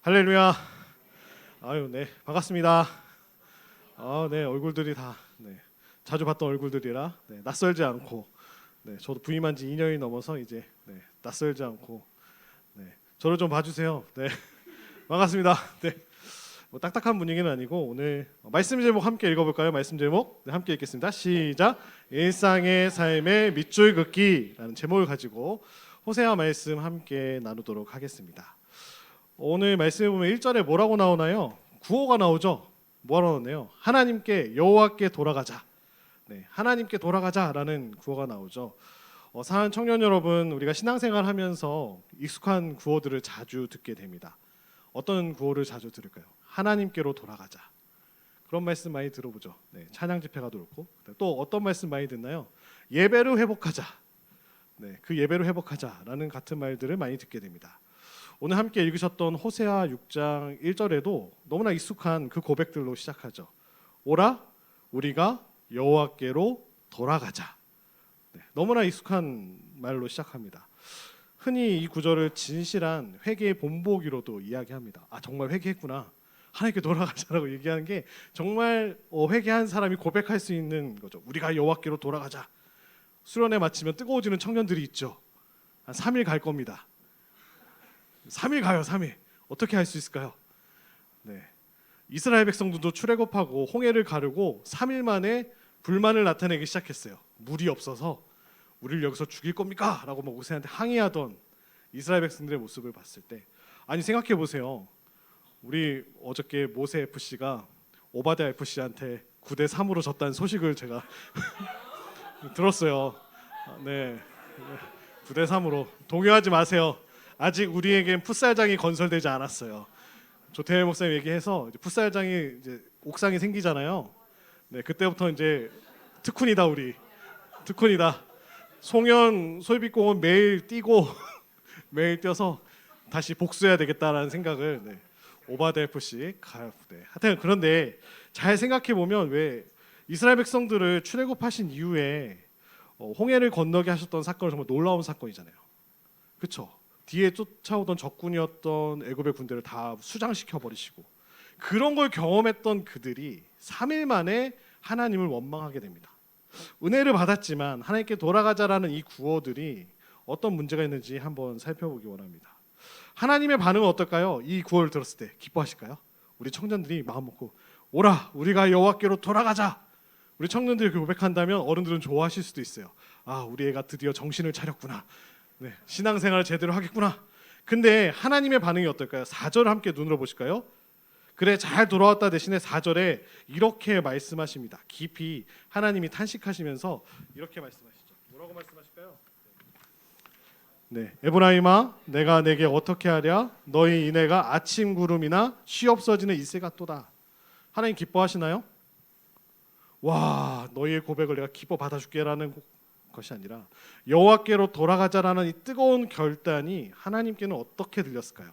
할렐루야. 아유, 네, 반갑습니다. 네, 얼굴들이 다 자주 봤던 얼굴들이라 낯설지 않고, 저도 부임한 지 2년이 넘어서 이제 낯설지 않고, 저를 좀 봐주세요. 네, 반갑습니다. 네, 뭐 딱딱한 분위기는 아니고 오늘 말씀 제목 함께 읽어볼까요? 말씀 제목 함께 읽겠습니다. 시작. 일상의 삶의 밑줄 긋기라는 제목을 가지고 호세아 말씀 함께 나누도록 하겠습니다. 오늘 말씀에 보면 1절에 뭐라고 나오나요? 구호가 나오죠. 뭐라고 나오나요? 하나님께 여호와께 돌아가자. 하나님께 돌아가자라는 구호가 나오죠. 사는 청년 여러분, 우리가 신앙생활 하면서 익숙한 구호들을 자주 듣게 됩니다. 어떤 구호를 자주 들을까요? 하나님께로 돌아가자. 그런 말씀 많이 들어보죠. 찬양 집회가 그렇고. 또 어떤 말씀 많이 듣나요? 예배를 회복하자. 그 예배를 회복하자라는 같은 말들을 많이 듣게 됩니다. 오늘 함께 읽으셨던 호세아 6장 1절에도 너무나 익숙한 그 고백들로 시작하죠. 오라 우리가 여호와께로 돌아가자. 너무나 익숙한 말로 시작합니다. 흔히 이 구절을 진실한 회개의 본보기로도 이야기합니다. 정말 회개했구나. 하나님께 돌아가자라고 얘기하는 게 정말 회개한 사람이 고백할 수 있는 거죠. 우리가 여호와께로 돌아가자. 수련회 마치면 뜨거워지는 청년들이 있죠. 한 3일 갈 겁니다. 3일 가요. 3일. 어떻게 할 수 있을까요? 이스라엘 백성들도 출애굽하고 홍해를 가르고 3일 만에 불만을 나타내기 시작했어요. 물이 없어서 우리를 여기서 죽일 겁니까? 라고 모세한테 항의하던 이스라엘 백성들의 모습을 봤을 때, 아니 생각해 보세요. 우리 어저께 모세 FC가 오바댜 FC한테 9대3으로 졌다는 소식을 제가 들었어요. 9대3으로. 동요하지 마세요. 아직 우리에겐 풋살장이 건설되지 않았어요. 조태일 목사님 얘기해서 풋살장이 이제 옥상이 생기잖아요. 그때부터 이제 특훈이다 우리. 특훈이다. 송현 솔빛공원 매일 뛰고 매일 뛰어서 다시 복수해야 되겠다라는 생각을 오바댜 FC 하여튼 그런데 잘 생각해 보면 왜 이스라엘 백성들을 출애굽하신 이후에 홍해를 건너게 하셨던 사건은 정말 놀라운 사건이잖아요. 그렇죠? 뒤에 쫓아오던 적군이었던 애굽의 군대를 다 수장시켜 버리시고 그런 걸 경험했던 그들이 3일 만에 하나님을 원망하게 됩니다. 은혜를 받았지만 하나님께 돌아가자라는 이 구호들이 어떤 문제가 있는지 한번 살펴보기 원합니다. 하나님의 반응은 어떨까요? 이 구호를 들었을 때 기뻐하실까요? 우리 청년들이 마음 먹고 오라 우리가 여호와께로 돌아가자. 우리 청년들이 고백한다면 어른들은 좋아하실 수도 있어요. 우리 애가 드디어 정신을 차렸구나. 신앙생활을 제대로 하겠구나. 근데 하나님의 반응이 어떨까요? 4절을 함께 눈으로 보실까요? 그래 잘 돌아왔다 대신에 4절에 이렇게 말씀하십니다. 깊이 하나님이 탄식하시면서 이렇게 말씀하시죠. 뭐라고 말씀하실까요? 에브라임아 내가 내게 어떻게 하랴? 너희 이내가 아침 구름이나 쉬 없어지는 이새 같도다. 하나님 기뻐하시나요? 와 너희의 고백을 내가 기뻐 받아줄게라는 것이 아니라 여호와께로 돌아가자라는 이 뜨거운 결단이 하나님께는 어떻게 들렸을까요?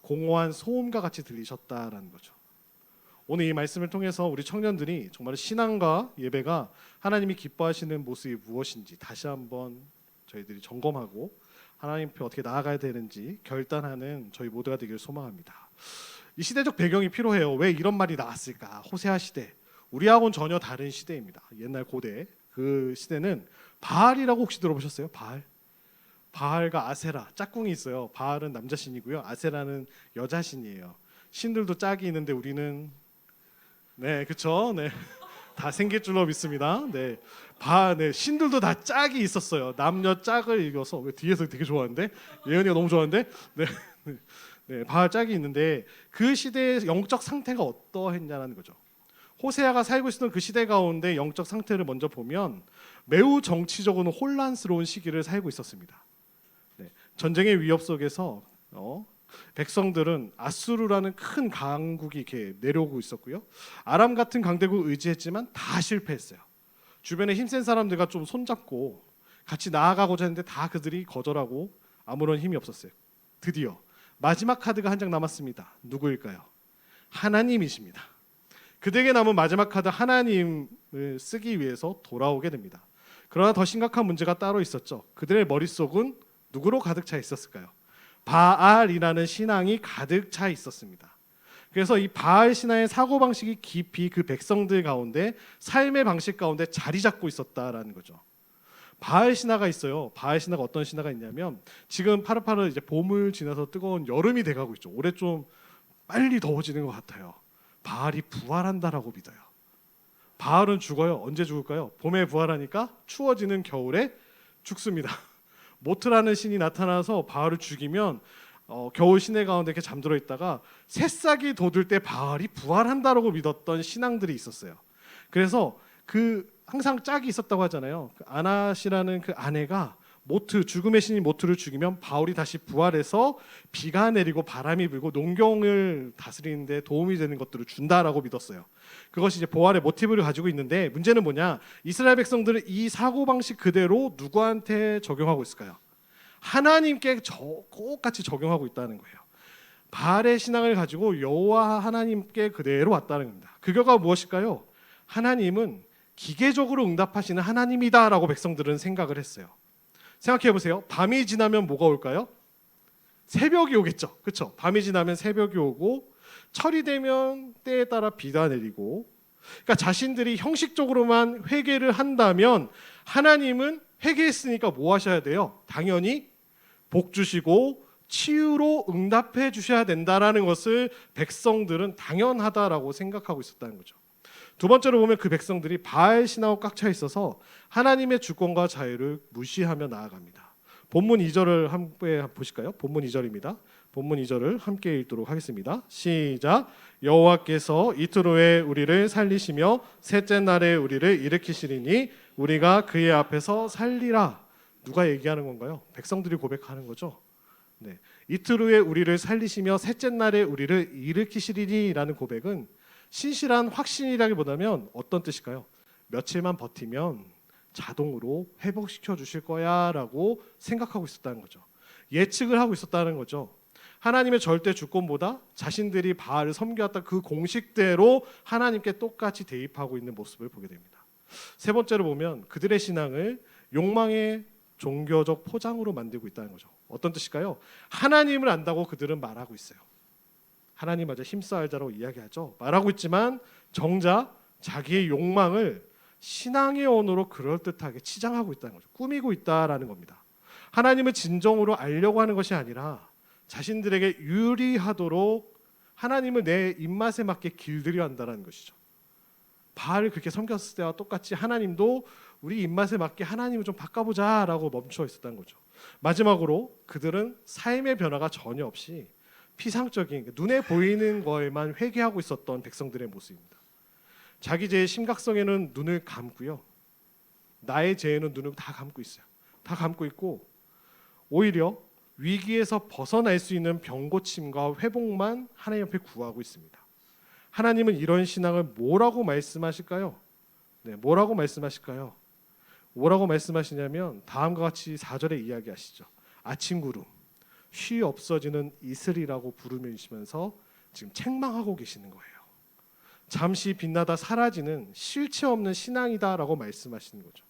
공허한 소음과 같이 들리셨다라는 거죠. 오늘 이 말씀을 통해서 우리 청년들이 정말 신앙과 예배가 하나님이 기뻐하시는 모습이 무엇인지 다시 한번 저희들이 점검하고 하나님 앞에 어떻게 나아가야 되는지 결단하는 저희 모두가 되기를 소망합니다. 이 시대적 배경이 필요해요. 왜 이런 말이 나왔을까? 호세아 시대, 우리하고는 전혀 다른 시대입니다. 옛날 고대 그 시대는 바알이라고 혹시 들어보셨어요? 바알과 아세라 짝꿍이 있어요. 바알은 남자 신이고요. 아세라는 여자 신이에요. 신들도 짝이 있는데 우리는 그렇죠. 다 생길 줄로 믿습니다. 신들도 다 짝이 있었어요. 남녀 짝을 이겨서 뒤에서 되게 좋아하는데 예은이가 너무 좋아하는데 바알 짝이 있는데 그 시대의 영적 상태가 어떠했냐는 거죠. 호세아가 살고 있었던 그 시대 가운데 영적 상태를 먼저 보면 매우 정치적으로는 혼란스러운 시기를 살고 있었습니다. 전쟁의 위협 속에서 백성들은 아수르라는 큰 강국이 이렇게 내려오고 있었고요. 아람 같은 강대국을 의지했지만 다 실패했어요. 주변에 힘센 사람들과 좀 손잡고 같이 나아가고자 했는데 다 그들이 거절하고 아무런 힘이 없었어요. 드디어 마지막 카드가 한 장 남았습니다. 누구일까요? 하나님이십니다. 그들에게 남은 마지막 카드 하나님을 쓰기 위해서 돌아오게 됩니다. 그러나 더 심각한 문제가 따로 있었죠. 그들의 머릿속은 누구로 가득 차 있었을까요? 바알이라는 신앙이 가득 차 있었습니다. 그래서 이 바알 신앙의 사고방식이 깊이 그 백성들 가운데 삶의 방식 가운데 자리 잡고 있었다라는 거죠. 바알 신화가 있어요. 바알 신화가 어떤 신화가 있냐면 지금 파릇파릇 이제 봄을 지나서 뜨거운 여름이 돼가고 있죠. 올해 좀 빨리 더워지는 것 같아요. 바알이 부활한다라고 믿어요. 바알은 죽어요. 언제 죽을까요? 봄에 부활하니까 추워지는 겨울에 죽습니다. 모트라는 신이 나타나서 바알을 죽이면 겨울 시내 가운데 이렇게 잠들어 있다가 새싹이 돋을 때 바알이 부활한다라고 믿었던 신앙들이 있었어요. 그래서 그 항상 짝이 있었다고 하잖아요. 그 아낫이라는 그 아내가 죽음의 신인 모트를 죽이면 바울이 다시 부활해서 비가 내리고 바람이 불고 농경을 다스리는 데 도움이 되는 것들을 준다라고 믿었어요. 그것이 이제 부활의 모티브를 가지고 있는데 문제는 뭐냐? 이스라엘 백성들은 이 사고방식 그대로 누구한테 적용하고 있을까요? 하나님께 똑같이 적용하고 있다는 거예요. 바알의 신앙을 가지고 여호와 하나님께 그대로 왔다는 겁니다. 그 결과가 무엇일까요? 하나님은 기계적으로 응답하시는 하나님이다라고 백성들은 생각을 했어요. 생각해 보세요. 밤이 지나면 뭐가 올까요? 새벽이 오겠죠. 그렇죠? 밤이 지나면 새벽이 오고 철이 되면 때에 따라 비가 내리고, 그러니까 자신들이 형식적으로만 회개를 한다면 하나님은 회개했으니까 뭐 하셔야 돼요? 당연히 복 주시고 치유로 응답해 주셔야 된다라는 것을 백성들은 당연하다라고 생각하고 있었다는 거죠. 두 번째로 보면 그 백성들이 바알 신앙으로 꽉 차 있어서 하나님의 주권과 자유를 무시하며 나아갑니다. 본문 2절을 함께 보실까요? 본문 2절입니다. 본문 2절을 함께 읽도록 하겠습니다. 시작. 여호와께서 이틀 후에 우리를 살리시며 셋째 날에 우리를 일으키시리니 우리가 그의 앞에서 살리라. 누가 얘기하는 건가요? 백성들이 고백하는 거죠. 네. 이틀 후에 우리를 살리시며 셋째 날에 우리를 일으키시리니라는 고백은 신실한 확신이라기보다는 어떤 뜻일까요? 며칠만 버티면 자동으로 회복시켜 주실 거야라고 생각하고 있었다는 거죠. 예측을 하고 있었다는 거죠. 하나님의 절대 주권보다 자신들이 바알을 섬겨왔던 그 공식대로 하나님께 똑같이 대입하고 있는 모습을 보게 됩니다. 세 번째로 보면 그들의 신앙을 욕망의 종교적 포장으로 만들고 있다는 거죠. 어떤 뜻일까요? 하나님을 안다고 그들은 말하고 있어요. 하나님 아주 힘써알자라고 이야기하죠. 말하고 있지만 정작 자기의 욕망을 신앙의 언어로 그럴듯하게 치장하고 있다는 거죠. 꾸미고 있다라는 겁니다. 하나님을 진정으로 알려고 하는 것이 아니라 자신들에게 유리하도록 하나님을 내 입맛에 맞게 길들여 한다는 것이죠. 바알을 그렇게 섬겼을 때와 똑같이 하나님도 우리 입맛에 맞게 하나님을 좀 바꿔보자라고 멈춰 있었다는 거죠. 마지막으로 그들은 삶의 변화가 전혀 없이 피상적인 눈에 보이는 거에만 회개하고 있었던 백성들의 모습입니다. 자기 죄의 심각성에는 눈을 감고요. 나의 죄에는 눈을 다 감고 있어요. 다 감고 있고 오히려 위기에서 벗어날 수 있는 병고침과 회복만 하나님 앞에 구하고 있습니다. 하나님은 이런 신앙을 뭐라고 말씀하실까요? 네, 뭐라고 말씀하실까요? 뭐라고 말씀하시냐면 다음과 같이 4절에 이야기하시죠. 아침 구름 쉬 없어지는 이슬이라고 부르시면서 지금 책망하고 계시는 거예요. 잠시 빛나다 사라지는 실체 없는 신앙이다라고 말씀하시는 거죠.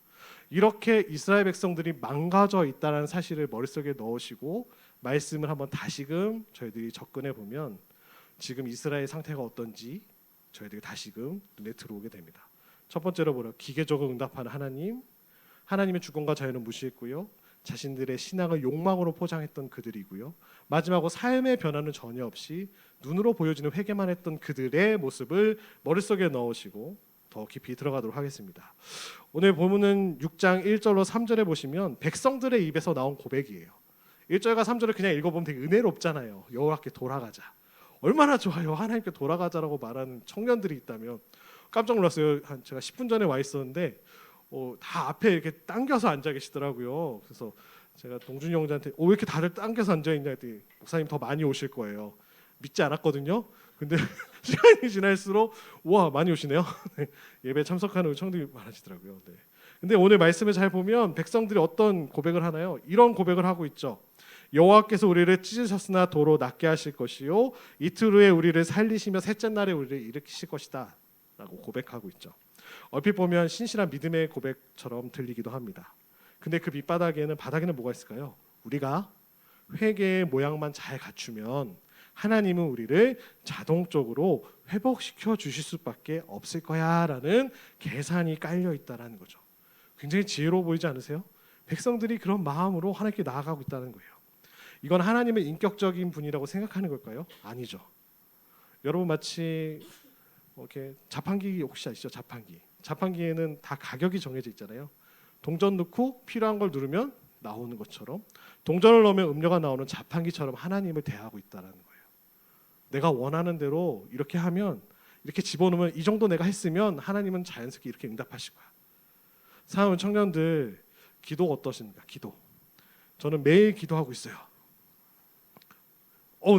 이렇게 이스라엘 백성들이 망가져 있다는 사실을 머릿속에 넣으시고 말씀을 한번 다시금 저희들이 접근해 보면 지금 이스라엘 상태가 어떤지 저희들이 다시금 눈에 들어오게 됩니다. 첫 번째로 보라 기계적으로 응답하는 하나님, 하나님의 주권과 자유는 무시했고요. 자신들의 신앙을 욕망으로 포장했던 그들이고요. 마지막으로 삶의 변화는 전혀 없이 눈으로 보여지는 회개만 했던 그들의 모습을 머릿속에 넣으시고 더 깊이 들어가도록 하겠습니다. 오늘 본문은 6장 1절로 3절에 보시면 백성들의 입에서 나온 고백이에요. 1절과 3절을 그냥 읽어보면 되게 은혜롭잖아요. 여호와께 돌아가자. 얼마나 좋아요. 하나님께 돌아가자라고 말하는 청년들이 있다면. 깜짝 놀랐어요. 제가 10분 전에 와 있었는데 다 앞에 이렇게 당겨서 앉아 계시더라고요. 그래서 제가 동준이 형제한테 왜 이렇게 다들 당겨서 앉아 있냐 했더니 목사님 더 많이 오실 거예요. 믿지 않았거든요. 근데 시간이 지날수록 와 많이 오시네요. 예배 참석하는 청들이 많아지더라고요. 네. 근데 오늘 말씀을 잘 보면 백성들이 어떤 고백을 하나요? 이런 고백을 하고 있죠. 여호와께서 우리를 찢으셨으나 도로 낫게 하실 것이요 이틀 후에 우리를 살리시며 셋째 날에 우리를 일으키실 것이다 라고 고백하고 있죠. 얼핏 보면 신실한 믿음의 고백처럼 들리기도 합니다. 근데 그 밑바닥에는 뭐가 있을까요? 우리가 회개의 모양만 잘 갖추면 하나님은 우리를 자동적으로 회복시켜 주실 수밖에 없을 거야라는 계산이 깔려 있다라는 거죠. 굉장히 지혜로워 보이지 않으세요? 백성들이 그런 마음으로 하나님께 나아가고 있다는 거예요. 이건 하나님의 인격적인 분이라고 생각하는 걸까요? 아니죠. 여러분 마치 이렇게 자판기 혹시 아시죠? 자판기에는 다 가격이 정해져 있잖아요. 동전 넣고 필요한 걸 누르면 나오는 것처럼 동전을 넣으면 음료가 나오는 자판기처럼 하나님을 대하고 있다는 거예요. 내가 원하는 대로 이렇게 하면, 이렇게 집어넣으면, 이 정도 내가 했으면 하나님은 자연스럽게 이렇게 응답하실 거야. 사랑하는 청년들, 기도 어떠십니까? 기도. 저는 매일 기도하고 있어요.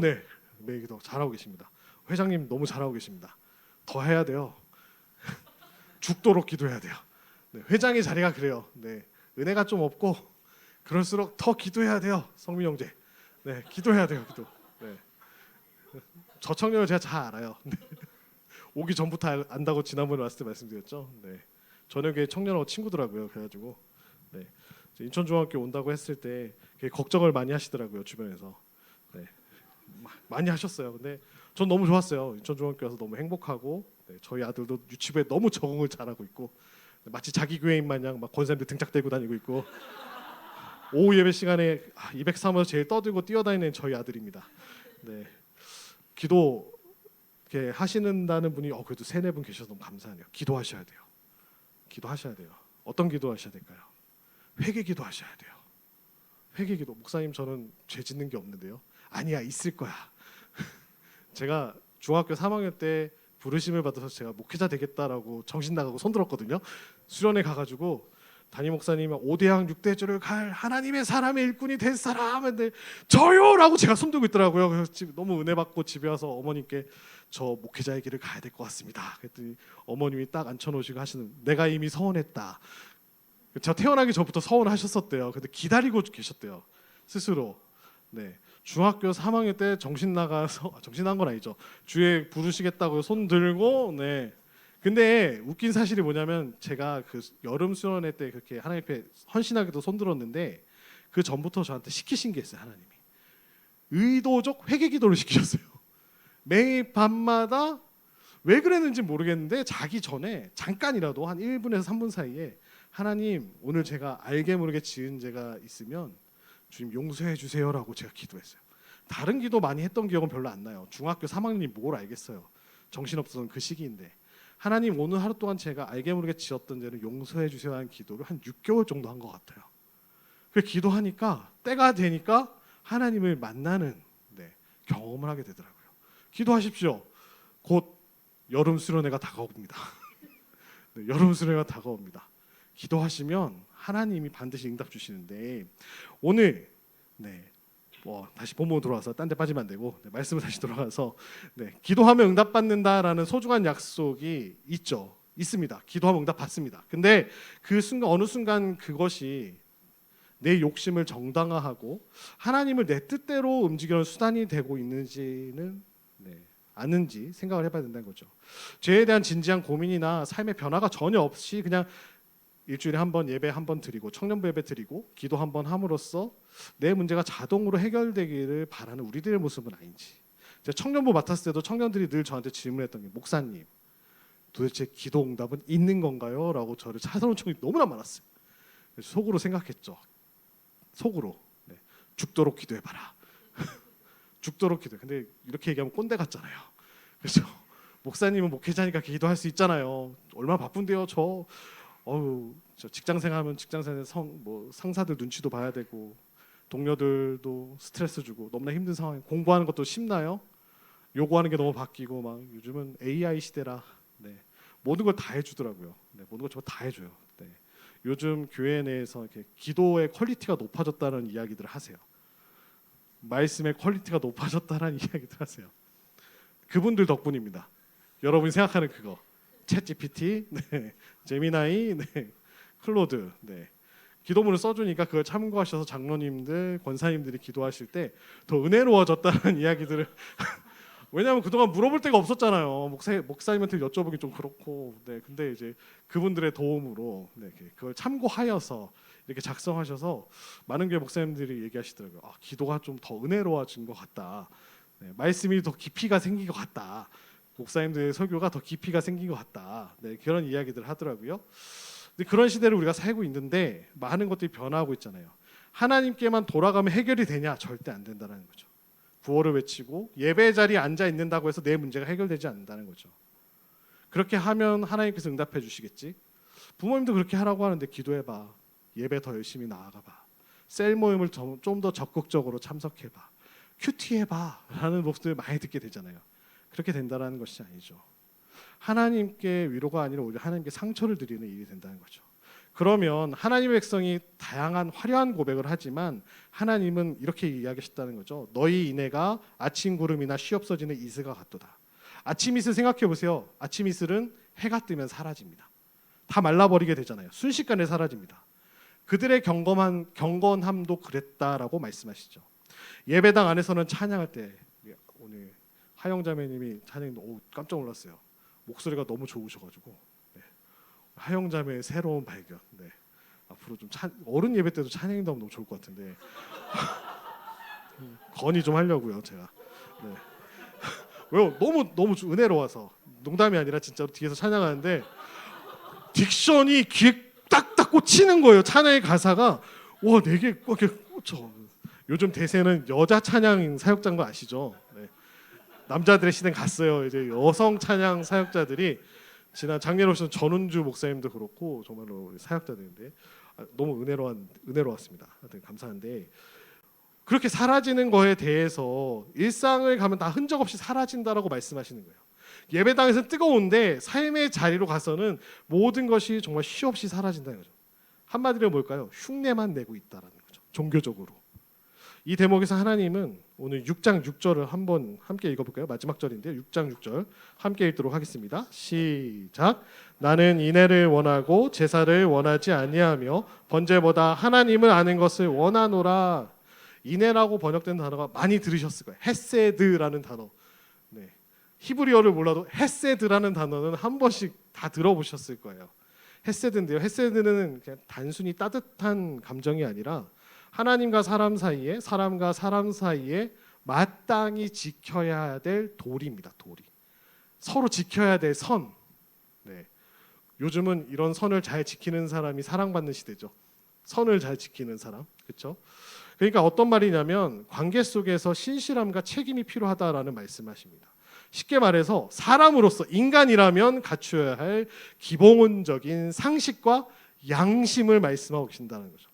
네, 매일 기도 잘하고 계십니다. 회장님 너무 잘하고 계십니다. 더 해야 돼요. 죽도록 기도해야 돼요. 네, 회장의 자리가 그래요. 네, 은혜가 좀 없고 그럴수록 더 기도해야 돼요. 성민 형제. 네, 기도해야 돼요. 기도. 네. 저 청년을 제가 잘 알아요. 네. 오기 전부터 안다고 지난번에 왔을 때 말씀드렸죠. 네. 저녁에 청년하고 친구더라고요. 그래가지고 네. 인천중학교 온다고 했을 때 걱정을 많이 하시더라고요. 주변에서. 네. 많이 하셨어요. 근데 전 너무 좋았어요. 인천중학교 와서 너무 행복하고, 네. 저희 아들도 유치부에 너무 적응을 잘하고 있고, 마치 자기 교회인 마냥 막 권사님들 등짝대고 다니고 있고, 오후 예배 시간에 203호에서 제일 떠들고 뛰어다니는 저희 아들입니다. 네. 기도 이렇게 하시는다는 분이 그래도 3-4분 계셔서 너무 감사하네요. 기도하셔야 돼요. 기도하셔야 돼요. 어떤 기도하셔야 될까요? 회개 기도하셔야 돼요. 회개 기도. 목사님 저는 죄 짓는 게 없는데요. 아니야, 있을 거야. 제가 중학교 3학년 때 부르심을 받아서 제가 목회자 되겠다라고 정신 나가고 손 들었거든요. 수련회 가가지고 담임 목사님이 5대양 6대주를 갈 하나님의 사람의 일꾼이 될 사람 했는데 저요라고 제가 손 들고 있더라고요. 그래서 너무 은혜 받고 집에 와서 어머님께 저 목회자의 길을 가야 될 것 같습니다. 그랬더니 어머님이 딱 앉혀놓으시고 하시는, 내가 이미 서원했다. 제가 태어나기 전부터 서원하셨었대요. 근데 기다리고 계셨대요. 스스로. 네. 중학교 3학년 때 정신 나가서, 정신 난 건 아니죠. 주에 부르시겠다고 손 들고, 네. 근데 웃긴 사실이 뭐냐면 제가 그 여름 수련회 때 그렇게 하나님 앞에 헌신하기도 손들었는데 그 전부터 저한테 시키신 게 있어요. 하나님이 의도적 회개 기도를 시키셨어요. 매일 밤마다 왜 그랬는지 모르겠는데 자기 전에 잠깐이라도 한 1분에서 3분 사이에 하나님 오늘 제가 알게 모르게 지은 죄가 있으면 주님 용서해 주세요라고 제가 기도했어요. 다른 기도 많이 했던 기억은 별로 안 나요. 중학교 3학년이 뭘 알겠어요. 정신없었던 그 시기인데 하나님 오늘 하루 동안 제가 알게 모르게 지었던 죄를 용서해 주세요 하는 기도를 한 6개월 정도 한 것 같아요. 그 기도하니까 때가 되니까 하나님을 만나는 경험을 하게 되더라고요. 기도하십시오. 곧 여름 수련회가 다가옵니다. 네, 여름 수련회가 다가옵니다. 기도하시면 하나님이 반드시 응답 주시는데 오늘 다시 본문으로 돌아와서 딴 데 빠지면 안 되고 말씀을 다시 돌아가서 기도하면 응답받는다라는 소중한 약속이 있습니다. 기도하면 응답받습니다. 근데 그 순간 어느 순간 그것이 내 욕심을 정당화하고 하나님을 내 뜻대로 움직이는 수단이 되고 있는지는 아는지 생각을 해봐야 된다는 거죠. 죄에 대한 진지한 고민이나 삶의 변화가 전혀 없이 그냥 일주일에 한 번 예배 한 번 드리고 청년부 예배 드리고 기도 한 번 함으로써 내 문제가 자동으로 해결되기를 바라는 우리들의 모습은 아닌지. 제가 청년부 맡았을 때도 청년들이 늘 저한테 질문했던 게 목사님 도대체 기도 응답은 있는 건가요? 라고 저를 찾아오는 청년이 너무나 많았어요. 그래서 속으로 생각했죠. 속으로 죽도록 기도해봐라. 죽도록 기도해. 근데 이렇게 얘기하면 꼰대 같잖아요. 그렇죠? 목사님은 목회자니까 기도할 수 있잖아요. 얼마나 바쁜데요. 저 직장생활하면 직장생활 상사들 눈치도 봐야 되고 동료들도 스트레스 주고 너무나 힘든 상황. 공부하는 것도 쉽나요? 요구하는 게 너무 바뀌고 막 요즘은 AI 시대라 모든 걸 다 해주더라고요. 모든 걸 다 해줘요. 요즘 교회 내에서 이렇게 기도의 퀄리티가 높아졌다는 이야기들을 하세요. 말씀의 퀄리티가 높아졌다는 이야기들 하세요. 그분들 덕분입니다. 여러분이 생각하는 그거 챗GPT, 제미나이, 클로드, 기도문을 써주니까 그걸 참고하셔서 장로님들, 권사님들이 기도하실 때 더 은혜로워졌다는 이야기들을 왜냐하면 그동안 물어볼 데가 없었잖아요. 목사님한테 여쭤보기 좀 그렇고, 근데 이제 그분들의 도움으로 그걸 참고하여서 이렇게 작성하셔서 많은 교회 목사님들이 얘기하시더라고요. 기도가 좀 더 은혜로워진 것 같다. 네, 말씀이 더 깊이가 생긴 것 같다. 목사님들의 설교가 더 깊이가 생긴 것 같다. 네, 그런 이야기들 하더라고요. 근데 그런 시대를 우리가 살고 있는데 많은 것들이 변화하고 있잖아요. 하나님께만 돌아가면 해결이 되냐? 절대 안 된다는 거죠. 구호를 외치고 예배 자리에 앉아 있는다고 해서 내 문제가 해결되지 않는다는 거죠. 그렇게 하면 하나님께서 응답해 주시겠지? 부모님도 그렇게 하라고 하는데 기도해봐. 예배 더 열심히 나아가봐. 셀 모임을 좀 더 적극적으로 참석해봐. 큐티해봐 라는 목소리를 많이 듣게 되잖아요. 그렇게 된다는 것이 아니죠. 하나님께 위로가 아니라 오히려 하나님께 상처를 드리는 일이 된다는 거죠. 그러면 하나님의 백성이 다양한 화려한 고백을 하지만 하나님은 이렇게 이야기하셨다는 거죠. 너희 인애가 아침 구름이나 쉬없어지는 이슬과 같도다. 아침 이슬 생각해 보세요. 아침 이슬은 해가 뜨면 사라집니다. 다 말라버리게 되잖아요. 순식간에 사라집니다. 그들의 경건함도 그랬다라고 말씀하시죠. 예배당 안에서는 찬양할 때 오늘 하영자매님이 찬양 깜짝 놀랐어요. 목소리가 너무 좋으셔가지고 네. 하영자매의 새로운 발견. 네. 앞으로 좀 어른 예배 때도 찬양이 나오면 너무 좋을 것 같은데 건의 좀 하려고요 제가. 네. 왜요? 너무 은혜로워서 농담이 아니라 진짜로 뒤에서 찬양하는데 딕션이 귀에 딱딱 꽂히는 거예요. 찬양의 가사가 와 내게 이렇게 꽂혀. 요즘 대세는 여자 찬양 사역자인 거 아시죠? 네. 남자들의 시대는 갔어요. 이제 여성 찬양 사역자들이 지난 작년에 오신 전운주 목사님도 그렇고 정말로 사역자들인데 너무 은혜로웠습니다. 하여튼 감사한데 그렇게 사라지는 거에 대해서 일상을 가면 다 흔적 없이 사라진다라고 말씀하시는 거예요. 예배당에서는 뜨거운데 삶의 자리로 가서는 모든 것이 정말 쉬없이 사라진다는 거죠. 한마디로 뭘까요? 흉내만 내고 있다라는 거죠. 종교적으로. 이 대목에서 하나님은 오늘 6장 6절을 한번 함께 읽어볼까요? 마지막 절인데요. 6장 6절 함께 읽도록 하겠습니다. 시작. 나는 인애를 원하고 제사를 원하지 아니하며 번제보다 하나님을 아는 것을 원하노라. 인애라고 번역된 단어가 많이 들으셨을 거예요. 헤세드라는 단어. 네. 히브리어를 몰라도 헤세드라는 단어는 한 번씩 다 들어보셨을 거예요. 헤세드인데요. 헤세드는 그냥 단순히 따뜻한 감정이 아니라 하나님과 사람 사이에 사람과 사람 사이에 마땅히 지켜야 될 도리입니다. 도리. 서로 지켜야 될 선. 네. 요즘은 이런 선을 잘 지키는 사람이 사랑받는 시대죠. 선을 잘 지키는 사람. 그렇죠? 그러니까 어떤 말이냐면 관계 속에서 신실함과 책임이 필요하다라는 말씀하십니다. 쉽게 말해서 사람으로서 인간이라면 갖추어야 할 기본적인 상식과 양심을 말씀하고 계신다는 거죠.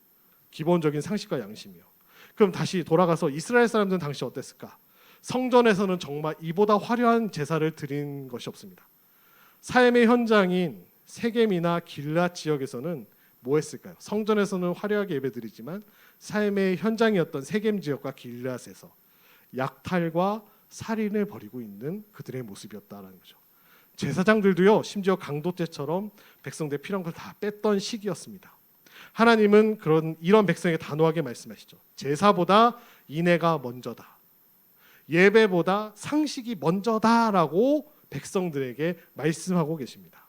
기본적인 상식과 양심이요. 그럼 다시 돌아가서 이스라엘 사람들은 당시 어땠을까? 성전에서는 정말 이보다 화려한 제사를 드린 것이 없습니다. 삶의 현장인 세겜이나 길앗 지역에서는 뭐 했을까요? 성전에서는 화려하게 예배드리지만 삶의 현장이었던 세겜 지역과 길앗에서 약탈과 살인을 벌이고 있는 그들의 모습이었다라는 거죠. 제사장들도요, 심지어 강도죄처럼 백성들의 필요한 걸 다 뺐던 시기였습니다. 하나님은 이런 백성에게 단호하게 말씀하시죠. 제사보다 인애가 먼저다. 예배보다 상식이 먼저다라고 백성들에게 말씀하고 계십니다.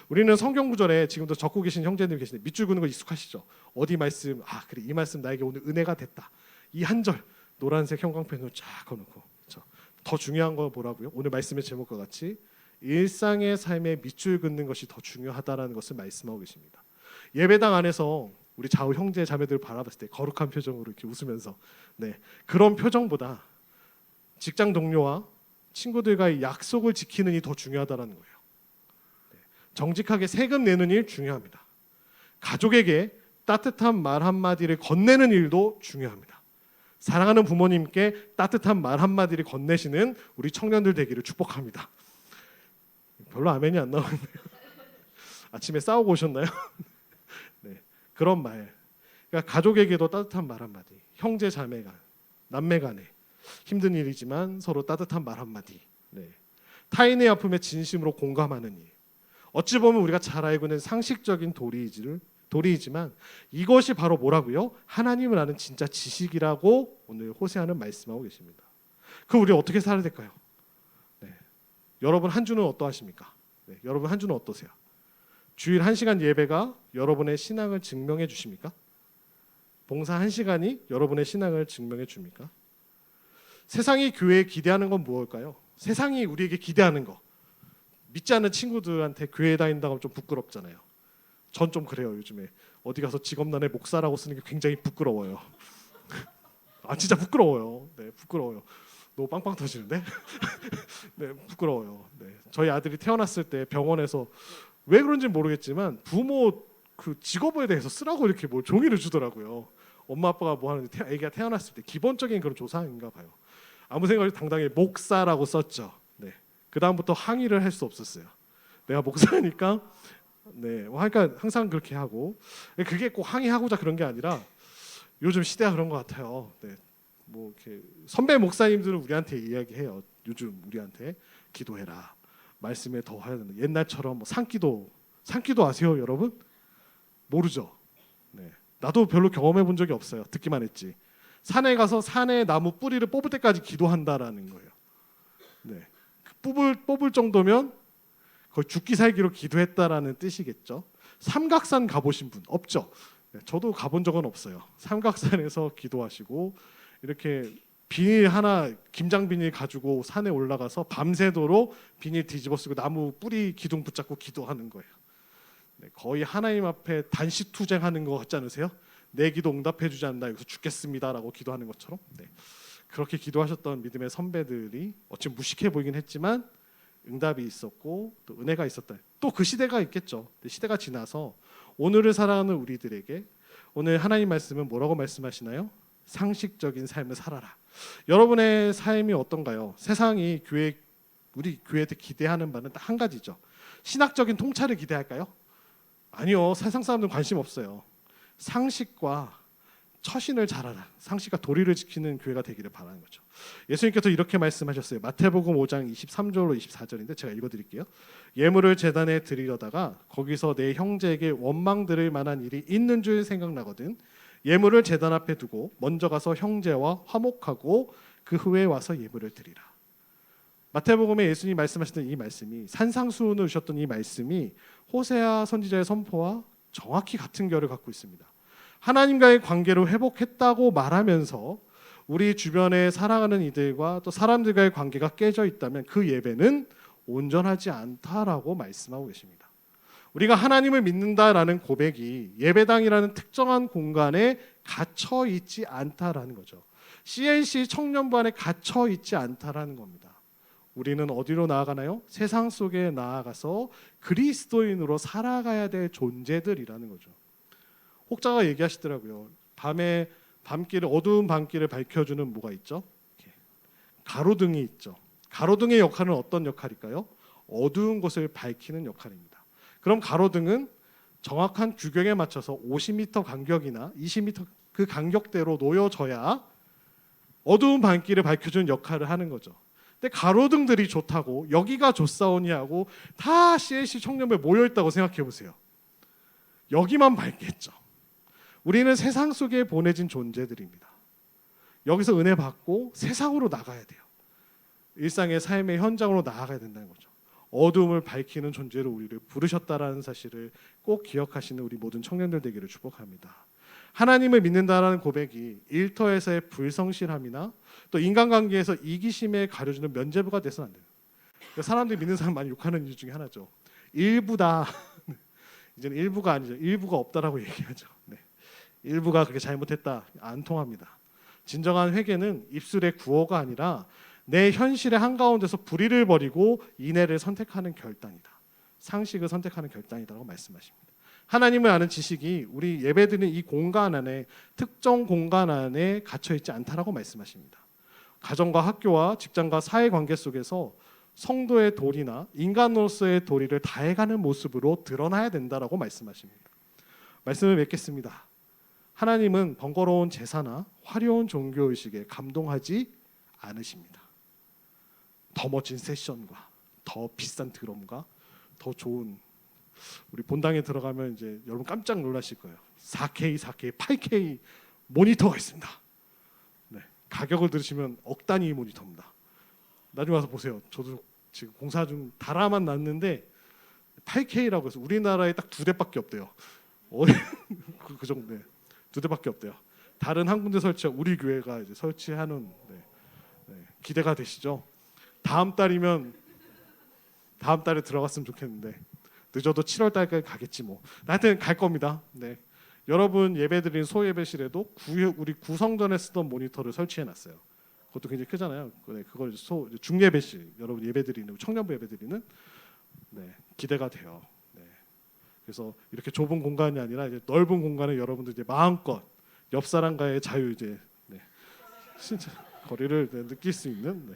우리는 성경 구절에 지금도 적고 계신 형제들 계시는데 밑줄 그는 거 익숙하시죠? 어디 말씀? 그래 이 말씀 나에게 오늘 은혜가 됐다. 이 한 절 노란색 형광펜으로 쫙 그어놓고 그렇죠? 더 중요한 거 뭐라고요? 오늘 말씀의 제목과 같이 일상의 삶에 밑줄 긋는 것이 더 중요하다라는 것을 말씀하고 계십니다. 예배당 안에서 우리 좌우 형제 자매들 바라봤을 때 거룩한 표정으로 이렇게 웃으면서 그런 표정보다 직장 동료와 친구들과의 약속을 지키는 일이 더 중요하다라는 거예요. 정직하게 세금 내는 일 중요합니다. 가족에게 따뜻한 말 한마디를 건네는 일도 중요합니다. 사랑하는 부모님께 따뜻한 말 한마디를 건네시는 우리 청년들 되기를 축복합니다. 별로 아멘이 안 나오네요. 아침에 싸우고 오셨나요? 네, 그런 말. 그러니까 가족에게도 따뜻한 말 한마디. 형제 자매간, 남매간에 힘든 일이지만 서로 따뜻한 말 한마디. 타인의 아픔에 진심으로 공감하는 일. 어찌 보면 우리가 잘 알고 있는 상식적인 도리이지만 이것이 바로 뭐라고요? 하나님을 아는 진짜 지식이라고 오늘 호세아는 말씀하고 계십니다. 그럼 우리 어떻게 살아야 될까요? 여러분 한 주는 어떠하십니까? 여러분 한 주는 어떠세요? 주일 1시간 예배가 여러분의 신앙을 증명해 주십니까? 봉사 1시간이 여러분의 신앙을 증명해 줍니까? 세상이 교회에 기대하는 건 무엇일까요? 세상이 우리에게 기대하는 거. 믿지 않는 친구들한테 교회 다닌다고 하면 좀 부끄럽잖아요. 전 좀 그래요. 요즘에 어디 가서 직업란에 목사라고 쓰는 게 굉장히 부끄러워요. 아 진짜 부끄러워요. 네, 부끄러워요. 너무 빵빵 터지는데? 네, 부끄러워요. 네, 저희 아들이 태어났을 때 병원에서 왜 그런지 모르겠지만 부모 그 직업에 대해서 쓰라고 이렇게 뭘 종이를 주더라고요. 엄마 아빠가 뭐 하는데 아기가 태어났을 때 기본적인 그런 조사인가 봐요. 아무 생각 없이 당당히 목사라고 썼죠. 네, 그 다음부터 항의를 할 수 없었어요. 내가 목사니까 네, 그러니까 항상 그렇게 하고 그게 꼭 항의하고자 그런 게 아니라 요즘 시대가 그런 것 같아요. 네, 뭐 이렇게 선배 목사님들은 우리한테 이야기해요. 요즘 우리한테 기도해라. 말씀에 더 해야 된다. 옛날처럼 뭐 산기도 아세요, 여러분? 모르죠. 네, 나도 별로 경험해 본 적이 없어요. 듣기만 했지. 산에 가서 산에 나무 뿌리를 뽑을 때까지 기도한다라는 거예요. 네, 뽑을 정도면 거의 죽기 살기로 기도했다라는 뜻이겠죠. 삼각산 가보신 분 없죠? 네, 저도 가본 적은 없어요. 삼각산에서 기도하시고 이렇게 비닐 하나 김장 비닐 가지고 산에 올라가서 밤새도록 비닐 뒤집어 쓰고 나무 뿌리 기둥 붙잡고 기도하는 거예요. 네, 거의 하나님 앞에 단식 투쟁하는 것 같지 않으세요? 내 기도 응답해 주지 않나 여기서 죽겠습니다라고 기도하는 것처럼. 네, 그렇게 기도하셨던 믿음의 선배들이 어찌 무식해 보이긴 했지만 응답이 있었고 또 은혜가 있었다. 또 그 시대가 있겠죠. 시대가 지나서 오늘을 살아가는 우리들에게 오늘 하나님 말씀은 뭐라고 말씀하시나요? 상식적인 삶을 살아라. 여러분의 삶이 어떤가요? 세상이 우리 교회한테 기대하는 바는 딱 한 가지죠. 신학적인 통찰을 기대할까요? 아니요. 세상 사람들은 관심 없어요. 상식과 처신을 잘하라. 상식과 도리를 지키는 교회가 되기를 바라는 거죠. 예수님께서 이렇게 말씀하셨어요. 마태복음 5장 23절로 24절인데 제가 읽어드릴게요. 예물을 제단에 드리려다가 거기서 내 형제에게 원망 들을 만한 일이 있는 줄 생각나거든 예물을 제단 앞에 두고 먼저 가서 형제와 화목하고 그 후에 와서 예물을 드리라. 마태복음에 예수님이 말씀하셨던 이 말씀이 산상수훈을 주셨던 이 말씀이 호세아 선지자의 선포와 정확히 같은 결을 갖고 있습니다. 하나님과의 관계를 회복했다고 말하면서 우리 주변에 살아가는 이들과 또 사람들과의 관계가 깨져 있다면 그 예배는 온전하지 않다라고 말씀하고 계십니다. 우리가 하나님을 믿는다라는 고백이 예배당이라는 특정한 공간에 갇혀 있지 않다라는 거죠. CNC 청년부 안에 갇혀 있지 않다라는 겁니다. 우리는 어디로 나아가나요? 세상 속에 나아가서 그리스도인으로 살아가야 될 존재들이라는 거죠. 혹자가 얘기하시더라고요. 밤에 어두운 밤길을 밝혀주는 뭐가 있죠? 가로등이 있죠. 가로등의 역할은 어떤 역할일까요? 어두운 곳을 밝히는 역할입니다. 그럼 가로등은 정확한 규격에 맞춰서 50m 간격이나 20m 그 간격대로 놓여져야 어두운 밤길을 밝혀주는 역할을 하는 거죠. 근데 가로등들이 좋다고 여기가 좋사오니 하고 다 CLC 청년부에 모여있다고 생각해 보세요. 여기만 밝겠죠. 우리는 세상 속에 보내진 존재들입니다. 여기서 은혜 받고 세상으로 나가야 돼요. 일상의 삶의 현장으로 나아가야 된다는 거죠. 어둠을 밝히는 존재로 우리를 부르셨다라는 사실을 꼭 기억하시는 우리 모든 청년들 되기를 축복합니다. 하나님을 믿는다라는 고백이 일터에서의 불성실함이나 또 인간관계에서 이기심에 가려주는 면죄부가 돼서는 안 돼요. 사람들이 믿는 사람 많이 욕하는 이유 중에 하나죠. 일부다. 이제는 일부가 아니죠. 일부가 없다라고 얘기하죠. 네. 일부가 그렇게 잘못했다. 안 통합니다. 진정한 회개는 입술의 구호가 아니라 내 현실의 한가운데서 불의를 버리고 인애를 선택하는 결단이다. 상식을 선택하는 결단이라고 말씀하십니다. 하나님을 아는 지식이 우리 예배드리는 이 공간 안에 특정 공간 안에 갇혀있지 않다라고 말씀하십니다. 가정과 학교와 직장과 사회관계 속에서 성도의 도리나 인간으로서의 도리를 다해가는 모습으로 드러나야 된다라고 말씀하십니다. 말씀을 맺겠습니다. 하나님은 번거로운 제사나 화려한 종교의식에 감동하지 않으십니다. 더 멋진 세션과 더 비싼 드럼과 더 좋은 우리 본당에 들어가면 이제 여러분 깜짝 놀라실 거예요. 4K, 8K 모니터가 있습니다. 네, 가격을 들으시면 억 단위 모니터입니다. 나중에 와서 보세요. 저도 지금 공사 중 달아만 났는데 8K라고 해서 우리나라에 딱 2대밖에 없대요. 그 정도, 2대밖에 없대요. 다른 한 군데 설치한 우리 교회가 이제 설치하는 기대가 되시죠? 다음 달에 들어갔으면 좋겠는데 늦어도 7월 달까지 가겠지 뭐. 하여튼 갈 겁니다. 네. 여러분 예배드리는 소예배실에도 우리 구성전에 쓰던 모니터를 설치해놨어요. 그것도 굉장히 크잖아요. 그걸 중예배실 여러분 예배드리는 청년부 예배드리는 기대가 돼요. 그래서 이렇게 좁은 공간이 아니라 이제 넓은 공간에 여러분들 이제 마음껏 옆 사람과의 자유 이제 진짜 거리를 느낄 수 있는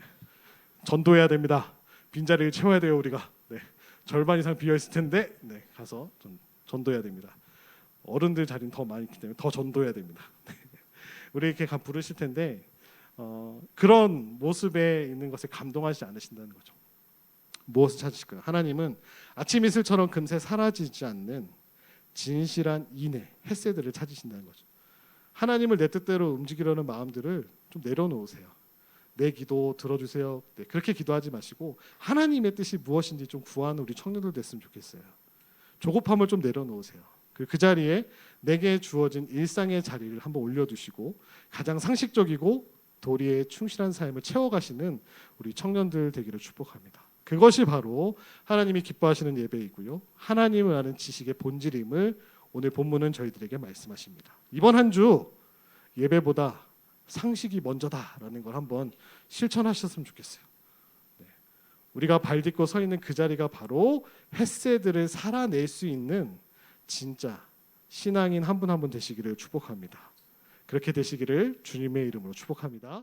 전도해야 됩니다. 빈자리를 채워야 돼요 우리가. 절반 이상 비어 있을 텐데 가서 좀 전도해야 됩니다. 어른들 자리는 더 많이 있기 때문에 더 전도해야 됩니다. 우리 이렇게 부르실 텐데 그런 모습에 있는 것에 감동하지 않으신다는 거죠. 무엇을 찾으실까요? 하나님은 아침 이슬처럼 금세 사라지지 않는 진실한 인애, 헤세드를 찾으신다는 거죠. 하나님을 내 뜻대로 움직이려는 마음들을 좀 내려놓으세요. 내 기도 들어주세요. 그렇게 기도하지 마시고 하나님의 뜻이 무엇인지 좀 구하는 우리 청년들 됐으면 좋겠어요. 조급함을 좀 내려놓으세요. 그 자리에 내게 주어진 일상의 자리를 한번 올려두시고 가장 상식적이고 도리에 충실한 삶을 채워가시는 우리 청년들 되기를 축복합니다. 그것이 바로 하나님이 기뻐하시는 예배이고요. 하나님을 아는 지식의 본질임을 오늘 본문은 저희들에게 말씀하십니다. 이번 한 주 예배보다 상식이 먼저다라는 걸 한번 실천하셨으면 좋겠어요. 우리가 발 딛고 서 있는 그 자리가 바로 헤세드를 살아낼 수 있는 진짜 신앙인 한 분 한 분 되시기를 축복합니다. 그렇게 되시기를 주님의 이름으로 축복합니다.